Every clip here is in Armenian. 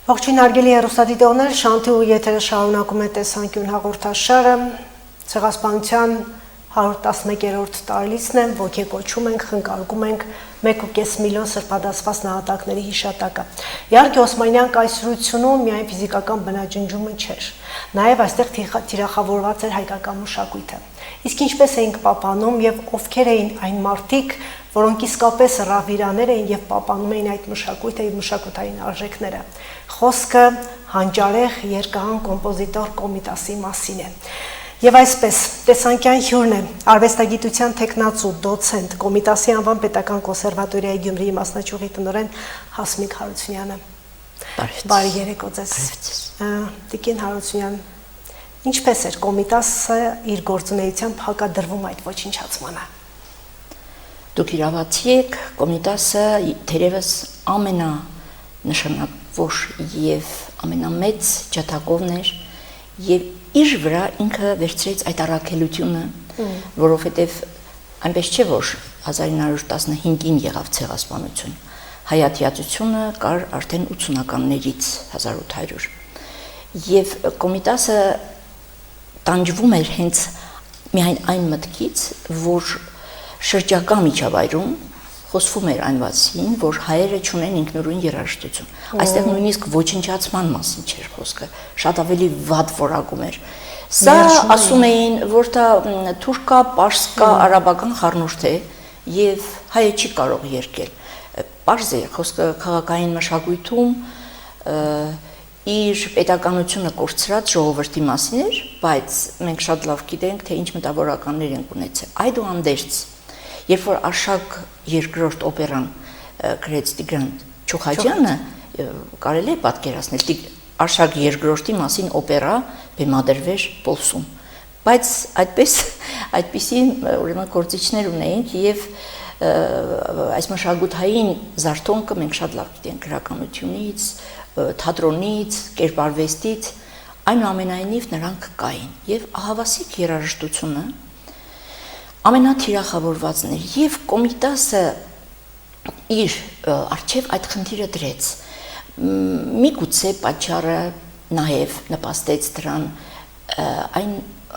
Ողջույն հարգելի հեռուստադիտողներ, Շանթի ու եթերը շարունակում է տեսանկյուն հաղորդաշարը, Ցեղասպանության 111-րդ տարելիցն է, ոգեկոչում ենք, խնկարկում ենք 1.5 միլիոն սրբադասված նահատակների հիշատակը։ Իհարկե Օսմանյան կայսրությունում միայն ֆիզիկական բնաջնջումը չէր, նաև այստեղ թիրախավորված էր հայկական մշակույթը։ Իսկ ինչպես էինք պահպանում եւ ովքեր էին այն մարդիկ, որոնք իսկապես ռավիրաներ էին եւ պահպանում էին այդ մշակույթը եւ մշակութային արժեքները։ Խոսքը հանճարեղ երկհան կոմպոզիտոր Կոմիտասի մասին է։ Եվ այսպես, տեսանկյան հյուրն է արվեստագիտության թեկնածու, դոցենտ, Կոմիտասի անվան պետական կոնսերվատորիայի Գյումրիի մասնաճյուղի տնօրեն Հասմիկ Հարությունյանը։ Բարի երեկո ձեզ։ Տիկին Հարությունյան, ինչպես էր Կոմիտասը իր գործունեությամբ հակադրվում այդ ոչնչացմանը։ Դուք իրավացի եք, Կոմիտասը թերևս ամենանշանակավոր եւ ամենամեծ ջատագովն էր եւ իր վրա ինքը վերցրեց այդ առաքելությունը, որովհետեւ այնպես չէ, որ 1915-ին եղավ ցեղասպանություն։ Հայատյացությունը կար արդեն 80-ականներից 1800։ Եվ Կոմիտասը տանջվում էր հենց միայն այն մտքից, որ շրջակա միջավայրում խոսվում էր այն մասին, որ հայերը չունեն ինքնուրույն երաժշտություն։ Այստեղ նույնիսկ ոչնչացման մասին չէր խոսքը, շատ ավելի վատ որակում էր։ Սա ասում էին, որ դա թուրքա, պարսկա, արաբական խառնուրդ է եւ հայը չի կարող երգել։ Պարզ է, խոսքը քաղաքային մշակույթում իր պետականությունը կորցրած ժողովրդի մասին էր, բայց մենք շատ լավ գիտենք, թե ինչ մտավորականներ են ունեցել։ Այդուհանդերձ, երբ որ Արշակ երկրորդ օպերան գրեց Տիգրան Չուխաջյանը, կարելի է պատկերացնել Արշակ երկրորդի մասին օպերա բեմադրվեր Պոլսում, բայց այդպիսի ուրեմն գործիչներ ունեինք եւ այս մշակութային զարթոնքը մենք շատ լավ գիտենք գրականությունից, թատրոնից, կերպարվեստից, այնուամենայնիվ նրանք կային եւ ահավասիկ երաժշտությունը ամենաթիրախավորվածն էր եւ Կոմիտասը իր արչեւ այդ խնդիրը դրեց։ Միգուցե պատճառը նաեւ նպաստեց դրան այն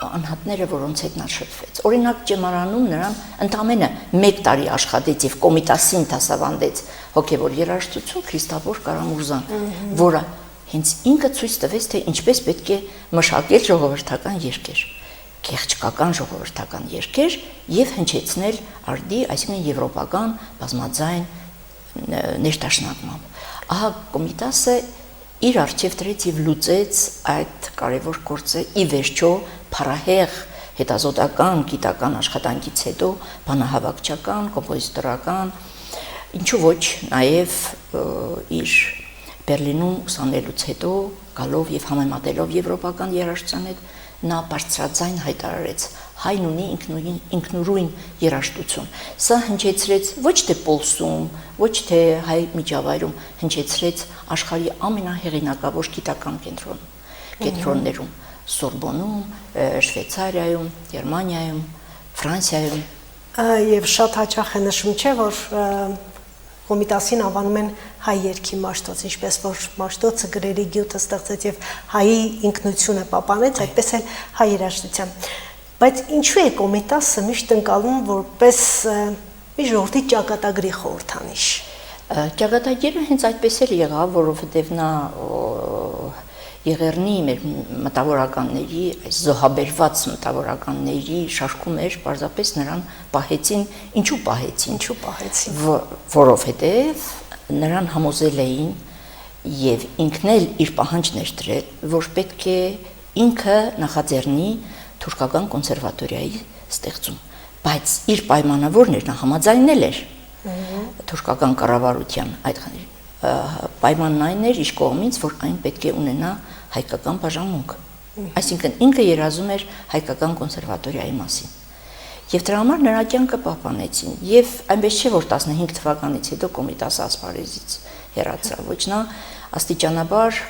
անհատները, որոնց հետ նա շփվեց։ Օրինակ Ճեմարանում նրան ընդամենը 1 տարի աշխատեց եւ Կոմիտասին դասավանդեց հոգեվոր երաժշտություն Քրիստոֆոր Կարամուրզան, որը հենց ինքը ցույց տվեց, թե ինչպես պետք է մշակել ժողովրդական երգեր, գեղեցկական ժողովրդական երգեր եւ հնչեցնել արդի, այսինքն եվրոպական բազմաձայն ներդաշնակմամբ։ Ահա Կոմիտասը իր արչև դրեց եւ լուծեց այդ կարևոր գործը ի վերջո փառահեղ հետազոտական գիտական աշխատանքից հետո բանահավաքչական, կոմպոզիտորական, ինչու ոչ նաեւ իր Բերլինում ուսանելուց հետո գալով եւ համեմատելով եվրոպական երաժշտության հետ նա բարձրաձայն հայտարարեց հայն ունի ինքնուրույն երաժշտություն։ Սա հնչեցրեց ոչ թե Պոլսում, ոչ թե հայ միջավայրում, հնչեցրեց աշխարհի ամենահեղինակավոր գիտական կենտրոններում, Սորբոնում, Շվեյցարիայում, Գերմանիայում, Ֆրանսիայում։ Եվ շատ հաճախ է նշում, չէ, որ Կոմիտասին անվանում են հայ երգի մաշտոց, ինչպես որ մաշտոցը գրերի գյուտը ստեղծեց եւ հայի ինքնությունը պահպանեց, այդպես էլ հայ երաժշտության։ Բայց ինչու է Կոմիտասը միշտ ընկալվում որպես մի ժողովրդի ճակատագրի խորհրդանիշ։ Ճակատագիրը հենց այդպես էլ եղավ, որովհետեւ նա Եղեռնի մեր մտավորականների, այս զոհաբերված մտավորականների շարքում էր, պարզապես նրան պահեցին, ինչու պահեցին, որովհետև նրան համոզել էին եւ ինքն էլ իր պահանջն էր դրել, որ պետք է ինքը նախաձեռնի թուրքական կոնսերվատորիայի ստեղծում, բայց իր պայմանը որն էր, նա համաձայնել էր թուրքական կառավարության այդ պայմանն այն էր իր կողմից, որ այն պետք է ունենա հայկական բաժանմունք։ Այսինքն ինքը երազում էր հայկական կոնսերվատորիայի մասին։ Եվ դրա համար նրա կյանքը պահպանեցին։ Եվ այնպես չէ, որ 15 թվականից հետո Կոմիտասը ասպարեզից հեռացավ, ոչ նա աստիճանաբար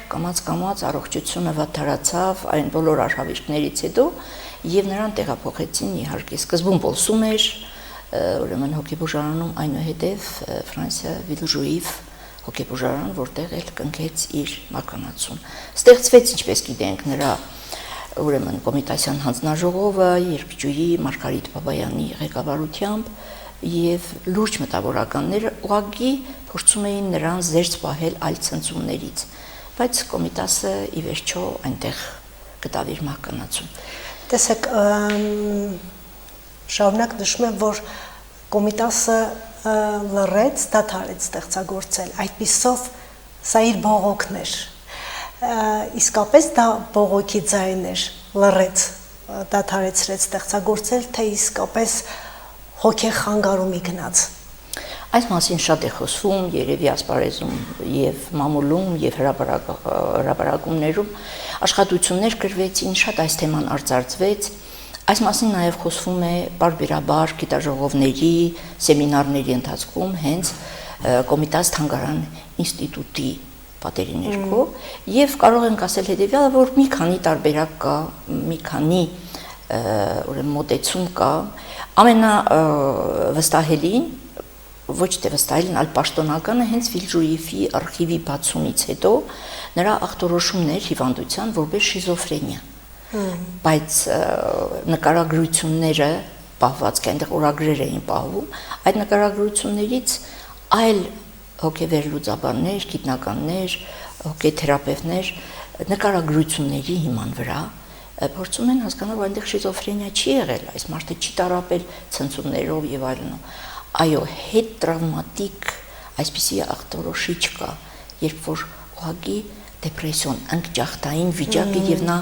կամաց առողջությունը վատթարացավ այն բոլոր արհավիրքներից հետո եւ նրան տեղափոխեցին իհարկե սկզբում Պոլսում էր, ուրեմն հոգեբուժարանում այնուհետև Ֆրանսիա Վիլժուիվ հոգեբուժարան, որտեղ էլ կնքեց իր մականացուն։ Ստեղծվեց, ինչպես գիտենք, նրա ուրեմն Կոմիտասյան հանձնաժողովը երկչուհի Մարգարիտ Բաբայանի ղեկավարությամբ եւ լուրջ մտավորականները ուղղակի փորձում էին նրան զերծ պահել այլ ցնցումներից, բայց Կոմիտասը ի վերջո այնտեղ գտավ իր մականացուն։ Տեսեք, շարունակ նշում եմ, որ Կոմիտասը լռեց, դադարեց ստեղծագործել, այդպիսով սա իր բողոքն էր, իսկապես դա բողոքի ձայն էր, լռեց, դադարեցրեց ստեղծագործել, թե իսկապես հոգեխանգարումի գնաց։ Այս մասին շատ է խոսվում երևի ասպարեզում եւ մամուլում եւ հրապարակումներում աշխատություններ գրվեցին, շատ այս թեման արձարծվեց։ Այս մասին նաև խոսվում է բարբերաբար գիտաժողովների, սեմինարների ընթացքում հենց Կոմիտաս թանգարան ինստիտուտի պատերի ներքո եւ կարող ենք ասել հետեւյալը, որ մի քանի տարբերակ կա, մի քանի ուրեմն մոտեցում կա, ամենավստահելին, ոչ թե վստահելին, այլ պաշտոնականը հենց Վիլժուիֆի արխիվի բացումից հետո նրա ախտորոշումներ հիվանդության որպես շիզոֆրենիա։ Բայց նկարագրությունները պահված կան, այնտեղ օրագրեր էին պահվում, այդ նկարագրություններից այլ հոգեվերլուծաբաններ, գիտնականներ, հոգեթերապևտներ նկարագրությունների հիման վրա փորձում են հասկանալ, որ այնտեղ շիզոֆրենիա չի եղել, այս մարդը չի տառապել ցնցումներով եւ այլն։ Այո, հետ տրավմատիկ այսպիսի ախտորոշիչ կա, երբ որ ուղղակի դեպրեսիոն, անկճախտային վիճակ է եւ նա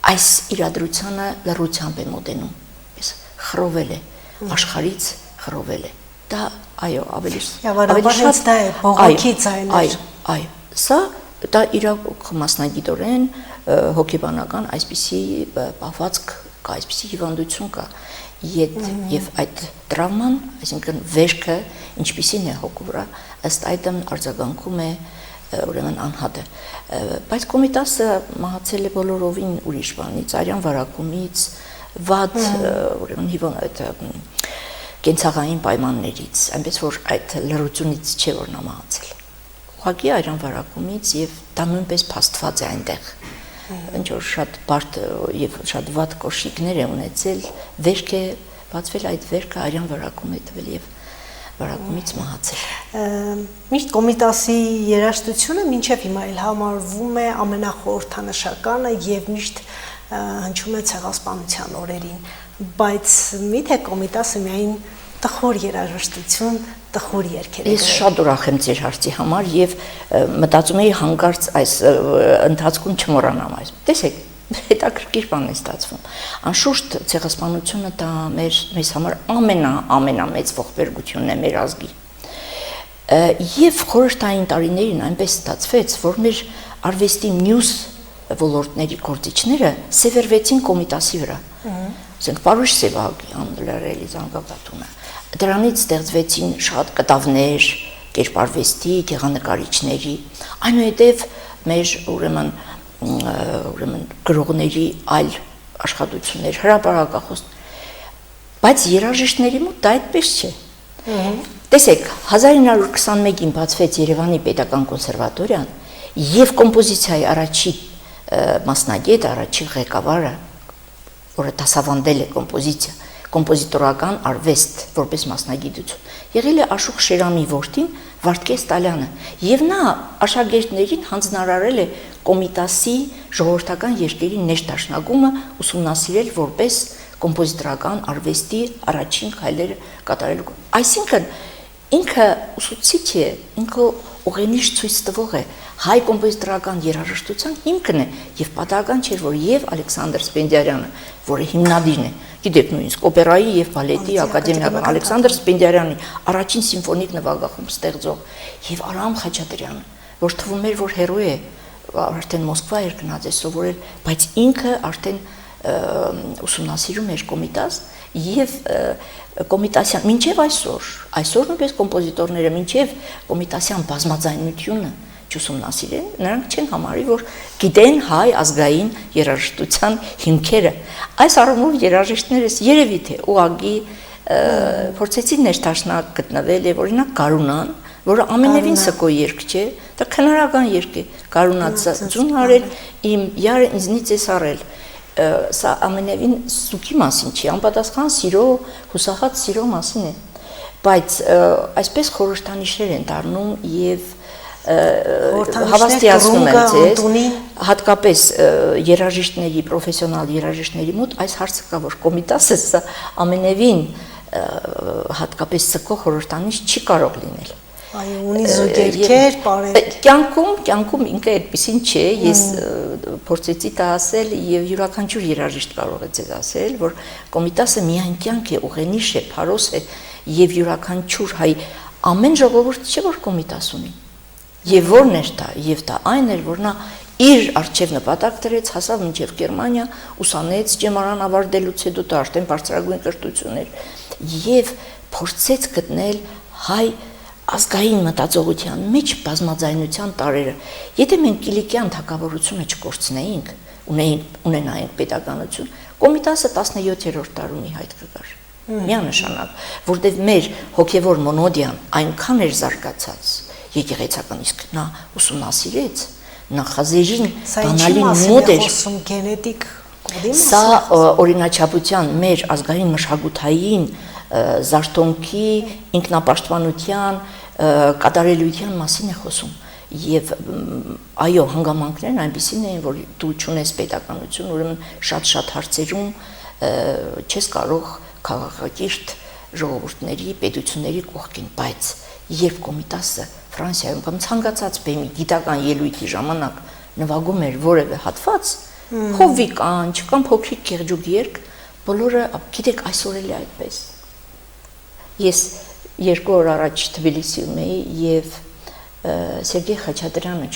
այս իրադրությանը լռությամբ է մոտենում, ես խռովել է, աշխարհից խռովել է, դա այո, ավելի շատ դա է, բողոքի ձայներ։ Այո, սա դա իրոք մասնագիտորեն հոգեբանական այսպիսի պահվածք կա, այսպիսի հիվանդություն կա, եւ այդ տրավման, այսինքն վերքը ինչպիսին է հոգու վրա, ըստ այդմ արձագանքում է ուրեմն անհատը, բայց Կոմիտասը մահացել է բոլորովին ուրիշ բանից, արյան վարակումից, վատ ուրեմն այդ կենցաղային պայմաններից, այնպես որ այդ լռությունից չէ որ նա մահացել։ Ուղղակի արյան վարակումից եւ դա նույնպես փաստված է այնտեղ։ Ինչ որ շատ բարդ եւ շատ վատ կոշիկներ է ունեցել, վերք է բացվել, այդ վերքը արյան վարակում է տվել եւ վարակումից մահացել։ Միշտ Կոմիտասի երաժշտությունը մինչև հիմա էլ համարվում է ամենախորհրդանշականը եւ միշտ հնչում է ցեղասպանության օրերին, բայց միթե Կոմիտասը միայն տխուր երաժշտություն, տխուր երգեր։ Ես շատ ուրախ եմ ձեր հարցի համար եւ մտածում էի հանկարծ այս ընթացքում չմոռանամ այս։ Տեսեք, հետաքրքիր բան է ստացվում։ Անշուշտ ցեղասպանությունը դա մեզ համար ամենամեծ ողբերգությունն է մեր ազգի։ Եվ խորհրդային տարիներին այնպես ստացվեց, որ մեր արվեստի մյուս ոլորտների գործիչները սևեռվեցին Կոմիտասի վրա։ Ասենք Պարուշ Սևահագյան, Լարելի Զանգակատունը։ Դրանից ստեղծվեցին շատ կտավներ, կերպարվեստի, գեղանկարիչների, այնուհետև մեր ուրեմն գրողների այլ աշխատություններ, հրապարակախոս, բայց երաժիշտների մոտ դա այդպես չէ։ Տեսեք, 1921-ին բացվեց Երևանի Պետական կոնսերվատորիան եւ կոմպոզիցիայի առաջին մասնագետը, առաջին ղեկավարը, որը դասավանդել է կոմպոզիտորական արվեստ որպես մասնագիտություն, եղել է Աշոտ Շերամի որդին Վարդգես Տալյանը, եւ նա աշակերտներին հանձնարարել է Կոմիտասի ժողովրդական երկերի ներդաշնակումը ուսումնասիրել որպես կոմպոզիտորական արվեստի առաջին քայլերը կատարելու։ Այսինքն ինքը ուսուցիչ է, ինքը ուղենիշ ցույց տվող է, հայ կոմպոզիտորական երաժշտության հիմքն է եւ պատահական չէ որ եւ Ալեքսանդր Սպենդիարյանը, որը հիմնադիրն է, գիտեք նույնիսկ օպերայի եւ բալետի ակադեմիական Ալեքսանդր Սպենդիարյանի առաջին սիմֆոնիկ նվագախումբ ստեղծող եւ Արամ Խաչատրյանը, որ թվում էր որ հերոյ է, արդեն Մոսկվա էր գնաց է սովորել, բայց ինքը արդեն ուսումնասիրում էր Կոմիտաս եւ Կոմիտասյան մինչեւ այսօր նույնպես կոմպոզիտորները մինչեւ Կոմիտասյան բազմաձայնությունը չուսումնասիրեն, նրանք չեն համարի, որ գիտեն հայ ազգային երաժշտության հիմքերը։ Այս առումով երաժիշտներս երևի թե ուղղակի փորձեցին ներդաշնակ գտնվել եւ օրինակ Գարունան որը ամենևին սկո երգ չէ, դա քնարական երգ է, Կարունացածուն արել, իմ յարը ինձնից էս արել, սա ամենևին սուքի մասին չի, անպատասխան սիրո, հուսախած սիրո մասին է, բայց այսպես խորհրդանիշեր են դառնում եւ հավաստիացնում եմ ձեզ, հատկապես երաժիշտների, պրոֆեսիոնալ երաժիշտների մոտ այս հարցը կա, որ Կոմիտասը սա ամենևին հատկապես սկո խորհրդանիշ չի կարող լինել։ Այո, ունի զուգերքեր, պարեր։ Կյանքում ինքը այդպեսին չէ, ես փորձեցի դա ասել եւ յուրաքանչյուր երաժիշտ կարող է ձեզ ասել, որ Կոմիտասը միայն կյանք է, ուղենիշ է, փարոս է եւ յուրաքանչյուր հայ ամեն ժողովուրդ չէ որ Կոմիտաս ունի։ Եվ որն էր դա, եւ դա այն էր, որ նա իր արժեվ նպատակ դրեց, հասավ մինչև Գերմանիա, ուսանեց ճեմարան ավարտելուց հետո դա արդեն բարձրագույն կրթություն էր եւ փորձեց գտնել հայ ազգային մտածողության մեջ բազմաձայնության տարրերը։ Եթե մենք Կիլիկյան թագավորությունը չկորցնեինք, ունենայինք պետականություն, Կոմիտասը 17-րդ դարում ի հայտ կգար։ Միանշանակ, որտեղ մեր հոգևոր մոնոդիան այնքան էր զարգացած, եկեղեցական իսկ նա ուսումնասիրեց, նա խազերին բանալին մոդ էր։ Գենետիկ կոդի մասին։ Սա օրինաչափության մեր ազգային մշակութային զարթոնքի, ինքնապաշտպանության, կատարելության մասին է խոսում։ Եվ այո, հանգամանքներն այնպիսին էին, որ դու չունես պետականություն, ուրեմն շատ հարցերում չես կարող քաղաքակիրթ ժողովուրդների, պետությունների կողքին, բայց երբ Կոմիտասը Ֆրանսիայում կամ ցանկացած բեմի գիտական ելույթի ժամանակ նվագում էր որևէ հատված, հովվի կանչ կամ փոքրիկ գեղջուկ երգ, բոլորը գիտեք այսօր էլ է այդպես։ Ես 2 օր առաջ Թբիլիսիում էի եւ Սերգեյ Խաչատրյանը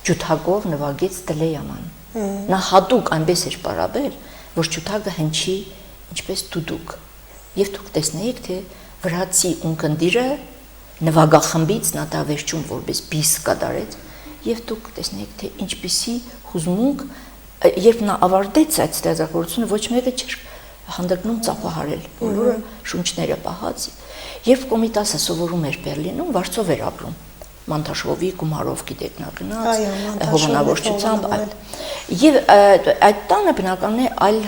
ջութակով նվագեց Տլեյաման։ Նա հատուկ այնպես էր պարաբեր, որ ջութակը հնչի ինչպես դուդուկ։ Եվ դուք տեսնեիք, թե վրացի ունկնդիրը նվագախմբից նա դա վերջում որպես բիս կատարեց, եւ դուք տեսնեիք, թե ինչպիսի հուզմունք, երբ նա ավարտեց այդ ստեղծագործությունը, ոչ մեկը չէր հանդգնում ծափահարել, բոլորը շունչները պահած։ Երբ Կոմիտասը սովորում էր Բերլինում, Վարշավով էր ապրում, Մանթաշովի գումարով գիտեք նա գնաց, հովանավորչությամբ, եւ այդ տանը բնականն է այլ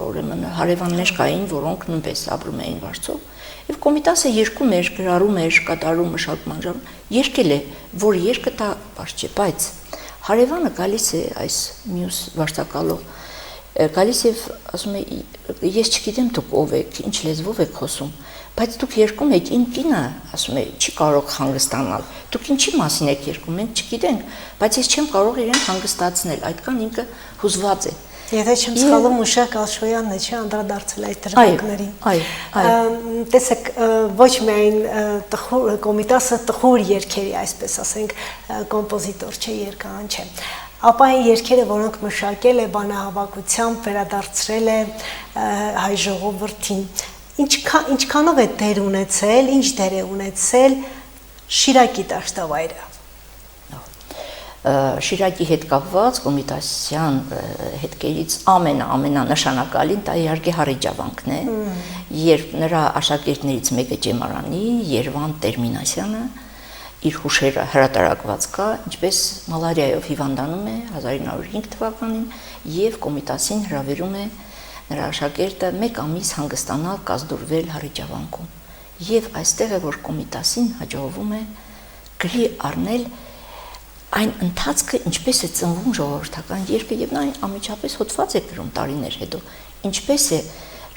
ուրեմն հարևաններ կային, որոնք նույնպես ապրում էին Վարշավ, եւ Կոմիտասը երկում էր, գրառում էր, կատարում մշակման ժամանակ, երկել է, որ երկը դա բաց չէ, բայց հարևանը գալիս է այս մյուս վարչակալով, գալիս եւ ասում է ես չգիտեմ դուք ով եք, ինչ լեզվով եք խոսում, բայց դուք երկում եք, իմ կինը ասում է չի կարող հանգստանալ, դուք ինչի մասին եք երկում, մենք չգիտենք, բայց ես չեմ կարող իրեն հանգստացնել, այդքան ինքը հուզված է։ Եթե չեմ սխալվում, Մուշակ Ալշոյանն է, չէ, անդրադարձել այդ դրվագներին։ Այո։ Տեսեք, ոչ միայն Կոմիտասը տխուր երգերի, այսպես ասենք, կոմպոզիտոր չէ, երգահան չէ, ապա այն երգերը, որոնք մշակել է բանահավաքությամբ, վերադարձրել է հայ ժողովրդին, ինչքանով է դեր ունեցել, ինչ դեր է ունեցել Շիրակի դաշտավայրը։ Շիրակի հետ կապված Կոմիտասյան հետքերից ամենանշանակալին դա իհարկե Հարիջավանքն է, երբ նրա աշակերտներից մեկը Ջեմարանի Երևան Տերմինասյանը իր հուշերը հրատարակված կա, ինչպես մալարիայով հիվանդանում է 1905 թվականին եւ Կոմիտասին հրավիրում է նրա աշակերտը 1 ամիս հանգստանալ կազդուրվել Հարիջավանքում եւ այստեղ է որ Կոմիտասին հաջողվում է գրի առնել այն ընթացքը ինչպես է ծնվում ժողովրդական երգը եւ նա ամիջապես հոդված է գրում տարիներ հետո ինչպես է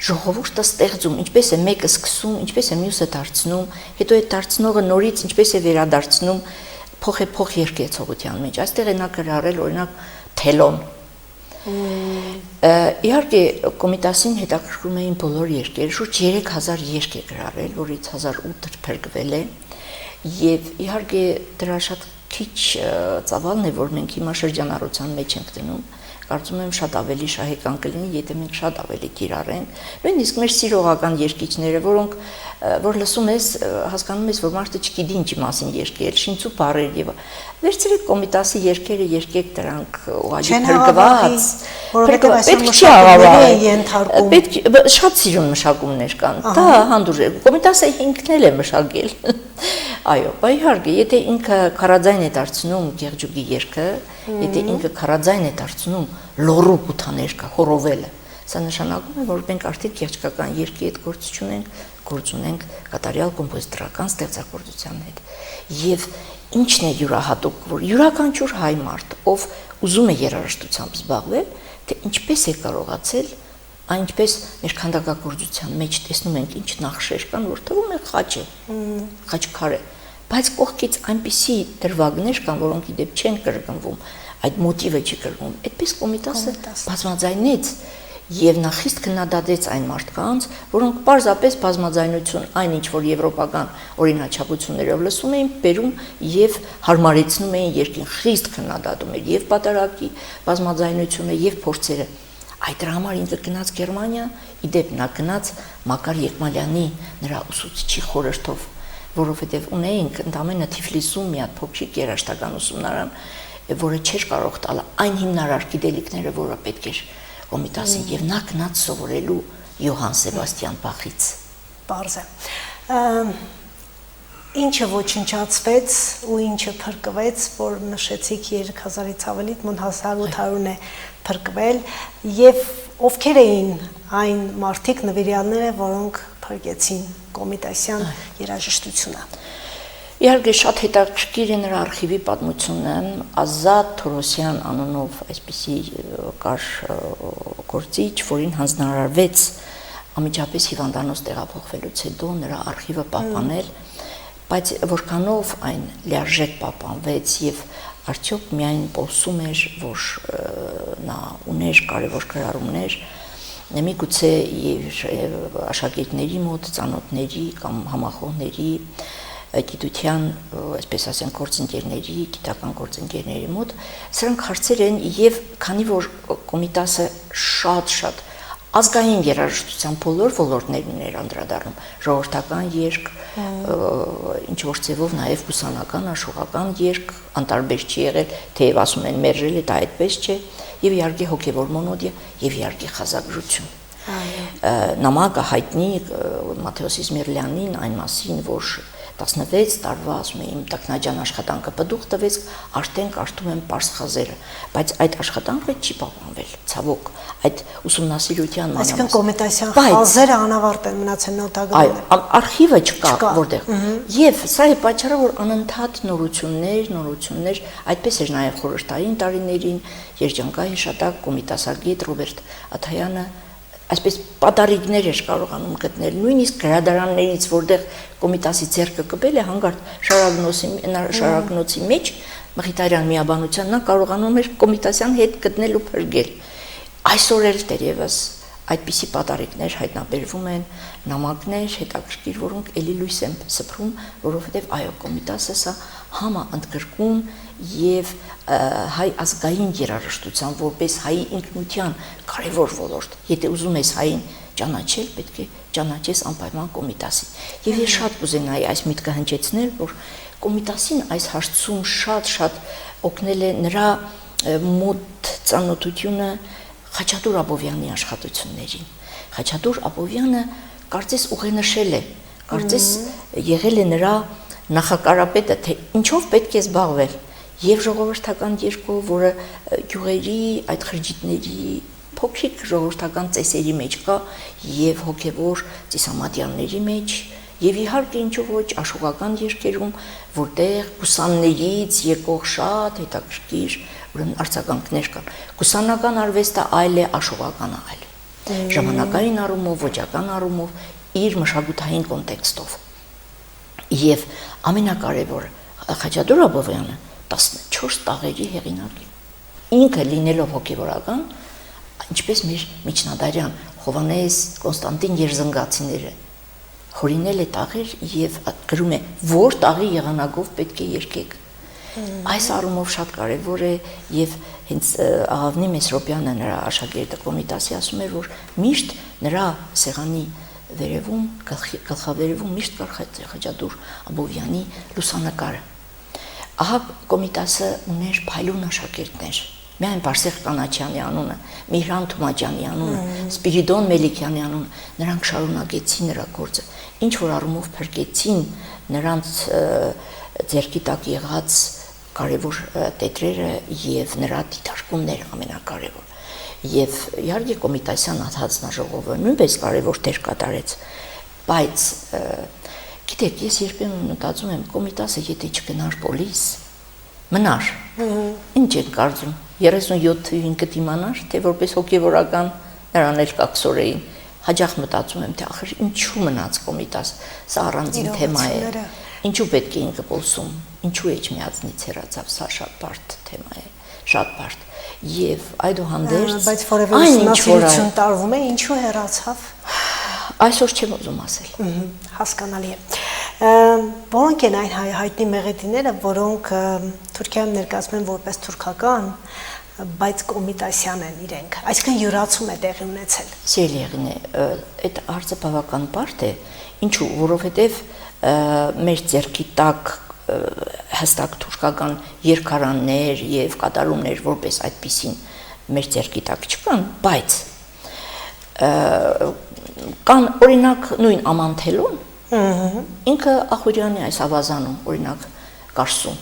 ժողովուրդը ստեղծում ինչպես է մեկը սկսում ինչպես է մյուսը դարձնում հետո այդ դարձնողը նորից ինչպես է վերադարձնում փոխ երկեցողության մեջ այստեղ է նա գրառել օրինակ թելոն իհարկե Կոմիտասին հետաքրքրում էին բոլոր երգերը շուրջ 3000 երգ է գրառել որից 1008 փրկվել է եւ իհարկե դրա շատ քիչ ծավալն է, որ մենք հիմա շրջանառության մեջ ենք դնում, կարծում եմ շատ ավելի շահեկան կլինի, եթե մենք շատ ավելի կիրառենք, նույնիսկ մեր սիրողական երգիչները, որոնք որ լսում ես, հասկանում ես, որ մարդը չգիտի ինչի մասին երգել, շինծու բառեր եւ վերցրեք Կոմիտասի երգերը, երկեք դրանք ուղղակի փրկված, որովհետեւ այսօր մշակումների են ենթարկում։ Պետք շատ սիրուն մշակումներ կան։ Դա հանդուրժ է։ Կոմիտասը ինքն էլ է մշակել։ Այո, բայց իհարկե, եթե ինքը քարաձայն է դարձնում Գեղջուկի երգը, եթե ինքը քարաձայն է դարձնում լոռու կութաներկա, խորովելը, սա նշանակում է, որ մենք արդեն գեղջկական երգի հետ գործ ունենք կատարյալ կոմպոզիտորական ստեղծագործության հետ։ Եվ ինչն է յուրահատուկ, որ յուրաքանչյուր հայ մարդ, ով ուզում է երաժշտությամբ զբաղվել, թե ինչպես է կարողացել, այնպես մեր քանդակագործության մեջ տեսնում ենք ինչ նախշեր կան, որ թվում է խաչ է, խաչքար է, բայց կողքից այնպիսի դրվագներ կան, որոնք իդեպ չեն կրկնվում, այդ մոտիվը չի կրկնվում, այդպես Կոմիտասը բազմաձայնեց եւ նա խիստ քննադատեց այն մարդկանց, որոնք պարզապես բազմաձայնություն այն ինչ որ եվրոպական օրինաչափություններով լսում էին, բերում եւ հարմարեցնում էին երկին, խիստ քննադատում էր եւ պատարագի բազմաձայնությունը եւ փորձերը։ Այդ դրա համար ինքը գնաց Գերմանիա, իդեպ նա գնաց Մակար Եկմալյանի նրա ուսուցիչի խորհրդով, որովհետեւ ունեինք ընդամենը Թիֆլիսում մի հատ փոքրիկ երաժշտական ուսումնարան, որը չէր կարող տալ այն հիմնարար գիտելիքները, որը պետք էր Կոմիտասին, եւ նա գնաց սովորելու Յոհան Սեբաստիան Բախից։ Պարզ է։ Ինչը ոչնչացվեց ու ինչը փրկվեց, որ նշեցիք 3000-ից ավելի, մոտ 1800-ն է փրկվել, եւ ովքեր էին այն մարդիկ նվիրյալները, որոնք փրկեցին Կոմիտասյան երաժշտությունը։ Իհարկե շատ հետաքրքիր է նրա արխիվի պատմությունը, Ազատ Թորոսյան անունով այսպիսի կար գործիչ, որին հանձնարարվեց անմիջապես հիվանդանոց տեղափոխվելուց հետո նրա արխիվը պահպանել, բայց որքանով այն լիարժեք պահպանվեց եւ արդյոք միայն խոսում էր, որ նա ուներ կարևոր գրառումներ, միգուցե աշակերտների մոտ, ծանոթների կամ համախոհների գիտության, այսպես ասենք, գործընկերների, գիտական գործընկերների մոտ, սրանք հարցեր են եւ քանի որ Կոմիտասը շատ ազգային երաժշտության բոլոր ոլորտներն էր անդրադառնում, ժողովրդական երգ, ինչ որ ձևով նաեւ ուսանական, աշխուղական երգ, անտարբեր չի եղել, թեև ասում են մերժել է, դա այդպես չէ, եւ իհարկե հոգեվոր մոնոդիա եւ իհարկե խազագրություն։ Նամակը հայտնի Մաթեոս Իզմիրլյանին այն մասին, որ 16 տարվա ասում եմ իմ տեխնաջան աշխատանքը բդուղ տվեց, արդեն կարդում եմ պարզ խազերը, բայց այդ աշխատանքը չի պահպանվել, ցավոք, այդ ուսումնասիրության մանրամասն։ Այսինքն Կոմիտասյան խազերը անավարտ են մնացել նոտագրերը։ Այո, արխիվը չկա որտեղ։ Եվ սա է պատճառը, որ անընդհատ նորություններ, այդպես էր նաև խորհրդային տարիներին երջանկահիշատակ Կոմիտասագետ Ռոբերտ Աթայանը այսպես պատարիգներ էր կարողանում գտնել, նույնիսկ գրադարաններից, որտեղ Կոմիտասի ձեռքը կպել է հանգարտ շարագնոցի մեջ, Մխիթարյան միաբանության նա կարողանում էր Կոմիտասյան հետ գտնել ու փրկել։ Այսօր էլ դերևս այդպիսի պատարիգներ հայտնաբերվում են, նամակներ հետաքրքիր, որոնք էլի լույս են սփռում, որովհետև այո, Կոմիտասը սա համաընդգրկում եւ հայ ազգային երաժշտության որպես հայի ինքնության կարևոր ոլորտ։ Եթե ուզում ես հային ճանաչել, պետք է ճանաչես անպայման Կոմիտասին։ Եվ ես շատ կուզենայի այս միտքը հնչեցնել, որ Կոմիտասին այս հարցում շատ օգնել է նրա մոտ ծանոթությունը Խաչատուր Աբովյանի աշխատություններին։ Խաչատուր Աբովյանը կարծես ուղենշել է, կարծես եղել է նրա նախակարապետը, թե ինչով պետք է զբաղվել, եւ ժողովրդական երգով, որը գյուղերի, այդ խրճիթների, փոքրիկ ժողովրդական ծեսերի մեջ կա, եւ հոգեվոր ծիսամատյանների մեջ, եւ իհարկե ինչու ոչ աշխուղական երգերում, որտեղ ուսաններից եկող շատ հետաքրքիր ուրեմն արձագանքներ կան։ Կուսանական արվեստը այլ է, աշխուղականը այլ։ Ժամանակային առումով, ոճական առումով, իր մշակութային կոնտեքստով։ Եվ ամենակարևորը, Խաչատուր Աբովյանը 14 տաղերի հեղինակ է։ Ինքը լինելով հոգևորական, ինչպես մեր միջնադարյան Հովհաննես, Կոնստանտին Երզնգացիները հորինել է տաղեր եւ գրում է, որ տաղի եղանակով պետք է երգեք։ Այս առումով շատ կարևոր է եւ հենց Աղավնի Մեսրոպյանը նրա աշակերտը Կոմիտասի ասում էր, որ միշտ նրա սեղանի վերևում, գլխավերևում միշտ կար Խաչատուր Աբովյանի լուսանկարը։ Ահա Կոմիտասը ուներ փայլուն աշակերտներ, միայն Բարսեղ Կանաչյանի անունը, Միհրան Թումաջյանի անունը, Սպիրիդոն Մելիքյանի անունը, նրանք շարունակեցին նրա գործը, ինչ որ առումով փրկեցին նրանց ձեռքի տակ եղած կարևոր տետրերը եւ նրա դիտարկումները ամենակարևոր։ Եվ իհարկե Կոմիտասյան հանձնաժողովը նույնպես կարևոր դեր կատարեց, բայց գիտեք, ես երբեմն մտածում եմ, Կոմիտասը եթե չգնար պոլիս, մնար։ Ինչ եք կարծում, 37 թվին կդիմանար, թե որպես հոգևորական նրան էլ կակսորեին։ Հաճախ մտածում եմ, թե ախր ինչու մնաց Կոմիտաս, սա առանձին թեմա է։ Ինչու պետք է ինքը պոլսում, ինչու Էջմիածնից հեռացավ, սա շատ բարդ թեմա է, շատ բարդ։ Եվ այդուհանդերձ բայց որևէ ուսումնասիրություն տարվում է, ինչու հեռացավ։ Այսօր չեմ ուզում ասել։ Հասկանալի է։ Որոնք են այն հայտնի մեղեդիները, որոնք Թուրքիայում ներկայացվում են որպես թուրքական, բայց Կոմիտասյան են իրենք, այսինքն յուրացում է տեղի ունեցել։ Սիրելի եղին է, այդ հարցը բավական բարդ է, ինչու, որովհետև մեր ձեռքի տակ հստակ թուրքական երկարաններ եւ կատարումներ որպես այդպիսին մեր ձեռքի տակ չկան, բայց կան օրինակ նույն Ամանթելուն, ինքը Ախուրյանի այս ավազանում օրինակ Կարսում։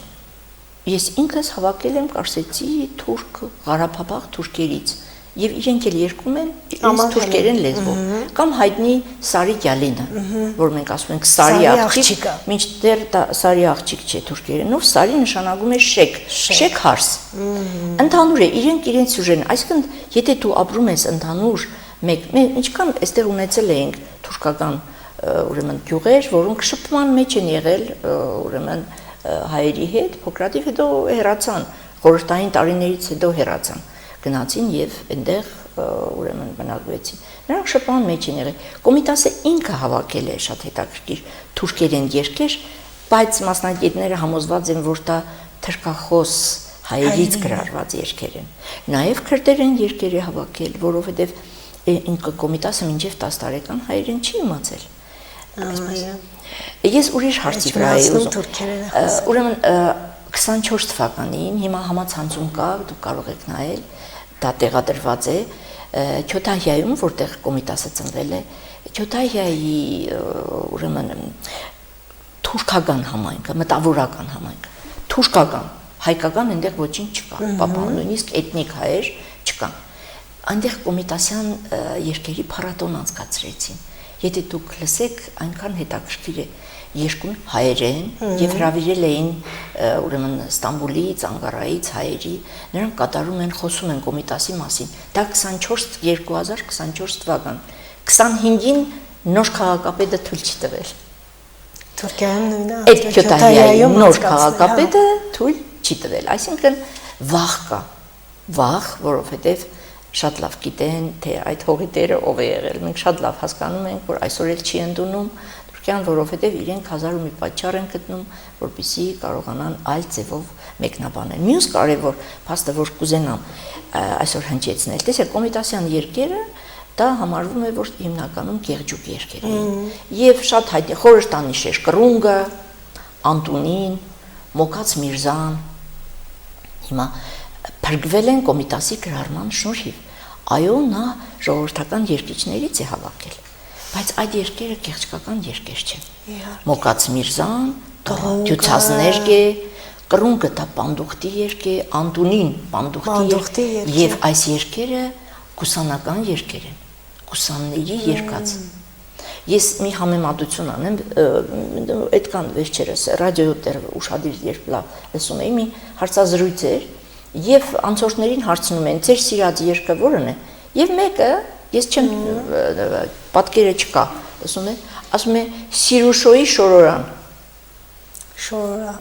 Ես ինքս հավաքել եմ Կարսեցի թուրք Ղարաբաղ թուրքերից եւ իրենք էլ երկում են իրենց թուրքերեն լեզվով կամ հայտնի Սարի Գյալինը, որ մենք ասում ենք Սարի աղջիկ, մինչդեռ դա Սարի աղջիկ չէ թուրքերենով, Սարի նշանակում է շեք հարս։ Ընդհանուր է, իրենք իրենց սյուժեն, այսինքն եթե դու ապրում ես ընդհանուր մեկ, ինչքան այստեղ ունեցել ենք թուրքական ուրեմն գյուղեր, որոնք շփման մեջ են եղել ուրեմն հայերի հետ, փոքրատիվ հետո հեռացան, խորհրդային տարիներից հետո հեռացան, գնացին եւ այնտեղ ուրեմն բնակվեցին։ Նրանք շփման մեջ են եղել։ Կոմիտասը ինքը հավաքել է շատ հետաքրքիր թուրքերեն երգեր, բայց մասնագետները համոզված են, որ դա թրքախոս հայերից գրառված երգեր են։ Նաեւ քրդերեն երգեր է հավաքել, որովհետեւ ինքը Կոմիտասը մինչեւ 10 տարեկան հայերեն չի իմացել։ Ես ուրիշ հարցի վրա եի ուզում։ Ուրեմն 24 թվականին հիմա համացանցում կա, դուք կարող եք նայել, դա տեղադրված է Քյոթահիայում, որտեղ Կոմիտասը ծնվել է, Քյոթահիայի ուրեմն թուրքական համայնքը, մտավորական համայնքը, թուրքական, հայկական այնտեղ ոչինչ չկա, պապան նույնիսկ էթնիկ հայեր չկան։ Այնտեղ Կոմիտասյան երգերի փառատոն անցկացրեցին։ Եթե դուք լսեք, այնքան հետաքրքիր է, երկուն հայերեն եւ հրավիրել էին ուրեմն Ստամբուլից, Անկարայից հայերի, նրանք կատարում են, խոսում են Կոմիտասի մասին։ Դա 2024 թվական։ 25-ին նոր քաղաքապետը թույլ չի տվել։ Թուրքիայում նույնը, այդ Քյոթահիայում նոր քաղաքապետը թույլ չի տվել, այսինքն վախ կա։ Վախ, որովհետեւ շատ լավ գիտեն, թե այդ հողի տերը ով է եղել։ Մենք շատ լավ հասկանում ենք, որ այսօր էլ չի ընդունում Թուրքիան, որովհետև իրենք հազար ու մի պատճառ են գտնում, որպեսզի կարողանան այլ ձևով մեկնաբանել։ Մյուս կարևոր փաստը, որ կուզենամ այսօր հնչեցնել, տեսեք, Կոմիտասյան երգերը դա համարվում է, որ հիմնականում գեղջուկ երգեր էին։ Եվ շատ հայտնի խորհրդանիշ էր Կռունգը, Անտունին, Մոկաց Միրզան։ Հիմա փրկվել են Կոմիտասի գրառման շնորհիվ։ Այո, նա ժողովրդական երգիչներից է հավաքել, բայց այդ երգերը գեղեցկական երգեր չեն։ Մոկաց Միրզան, Դյուցազներգ է, Կռունգը դա պանդուխտի երգ է, Անտունին պանդուխտի երգ, եւ այս երգերը կուսանական երգեր են, կուսանների երգած։ Ես մի համեմատություն անեմ, այդքան վերջերս ռադիոյով դեռ ուշադիր երբ լավ լսում էի, մի հարցազրույց էր, եւ անցորդներին հարցնում են, ձեր սիրած երգը որն է, եւ մեկը, ես չեմ պատկերը չկա, ասում է Սիրուշոյի Շորորան։ Շորորա։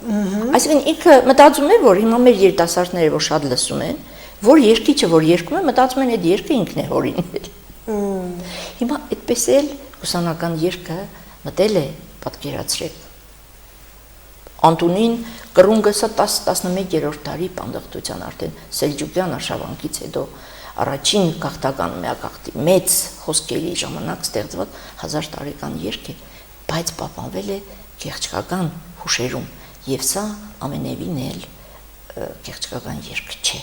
Այսինքն ինքը մտածում է, որ հիմա մեր երիտասարդները որ շատ լսում են, որ երգիչը որ երգում է, մտածում են այդ երգը ինքն է հորինել։ Հիմա այդպես էլ ուսանական երգը մտել է, պատկերացրեք։ Անտունին Կռունգը սա 10-11-րդ դարի պանդխտության արդեն Սելջուկյան արշավանքից հետո առաջին գաղթական միակաղթի մեծ խոսքերի ժամանակ ստեղծված 1000 տարեկան երգ է, բայց պահպանվել է գեղեցկական հուշերում, եւ սա ամենևին էլ գեղեցկական երգ չէ։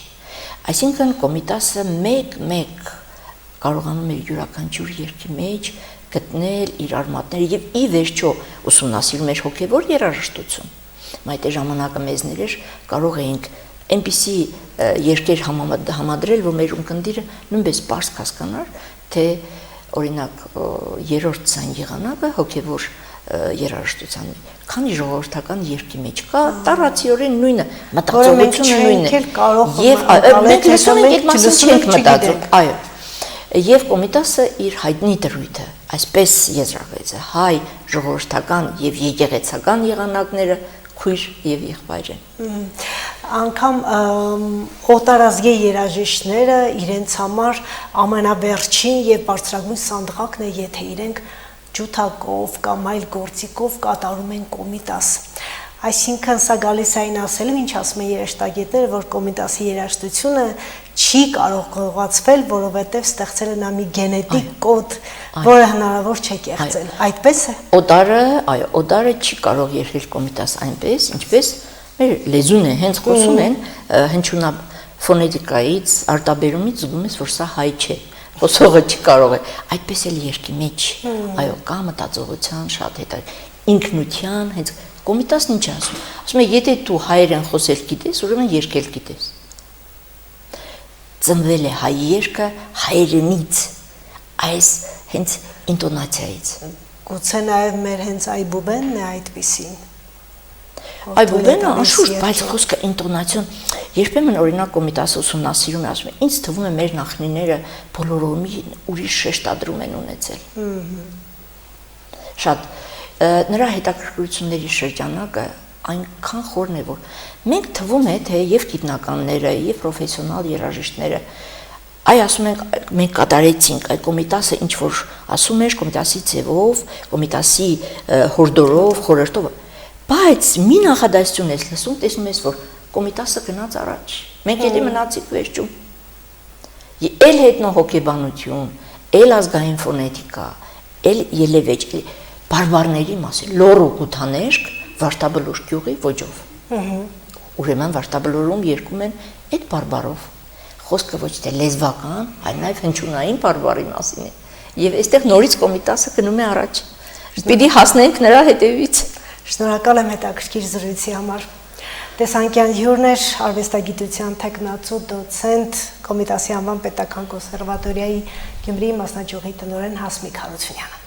Այսինքն Կոմիտասը մեկ կարողանում է յուրաքանչյուր երգի մեջ գտնել իր արմատները եւ ի վերջո ուսումնասիրում էր հոգեվոր երաժշտություն։ Այդ ժամանակը մեզներ էր կարող էինք այնպիսի երկեր համադրել, որ մեր ունկնդիրը նույնպես պարզ հասկանար, թե օրինակ երրորդ ցան եղանակը հոգեվոր երաժշտության քանի ժողովրդական երկի մեջ կա տարածիորեն նույնը մտածողությունը նույնն է եւ մենք լսում ենք այդ մասին չենք մտածում այո եւ Կոմիտասը իր հայտնի դրույթը այսպես եզրակացրեց հայ ժողովրդական եւ եկեղեցական եղանակները քույր եւ եղբայր են անգամ օտարազգի երաժիշտները իրենց համար ամենավերջին եւ բարձրագույն սանդղակն է եթե իրենք ջութակով կամ այլ գործիքով կատարում են Կոմիտաս այսինքն սա գալիս է այն ասելը ինչ ասում են երաժշտագետները որ Կոմիտասի երաժշտությունը չի կարող գողացվել որովհետեւ ստեղծել է նա մի գենետիկ կոդ որը հնարավոր չէ կեղծել այդպես է օտարը չի կարող երգել Կոմիտաս այնպես ինչպես մեր լեզուն է հենց խոսում են հնչյունա ֆոնետիկայից արտաբերումից զգում ես որ սա հայ չէ խոսողը չի կարող է այդպես էլ երկի մեջ այո կա մտածողության շատ ինքնության հենց Կոմիտասն ինչ ասում է եթե դու հայերեն խոսել գիտես ուրեմն երգել գիտես ծնվել է հայ երգը հայերենից այս հենց ինտոնացիայից գուցե նաև մեր հենց այբուբենն է այդպիսին այբուբենը անշուշտ բայց խոսքը ինտոնացիոն երբեմն օրինակ Կոմիտասը ուսումնասիրում է ասում է ինձ թվում է մեր նախնիները բոլորովին ուրիշ շեշտադրում են ունեցել շատ նրա հետաքրքրությունների շրջանակը այնքան խորն է որ մենք թվում է թե եւ գիտնականները եւ պրոֆեսիոնալ երաժիշտները այ ասում ենք մենք կատարեցինք այդ Կոմիտասը ինչ որ ասում էր Կոմիտասի ձևով Կոմիտասի հորդորով խորհրդով բայց մի նախադասություն ես լսում տեսնում ես որ Կոմիտասը գնաց առաջ մենք էլի մնացիկ վերջում էլ հետնո հոգեբանություն էլ ազգային ֆոնետիկա էլ ելևեջ բարբարների մասին լոռու գութաներկ Վարդաբլուր գյուղի ոճով ուրեմն Վարդաբլուրում երգում են այդ բարբարով խոսքը ոչ թե լեզվական այլ նաև հնչյունային բարբարի մասին է եւ այստեղ նորից Կոմիտասը գնում է առաջ պիտի հասնենք նրա հետևից շնորհակալ եմ հետաքրքիր զրույցի համար Տեսանկյան հյուրներ արվեստագիտության թեկնածու դոցենտ Կոմիտասի անվան պետական կոնսերվատորիայի Գյումրիի մասնաճյուղի տնօրեն Հասմիկ Հարությունյանը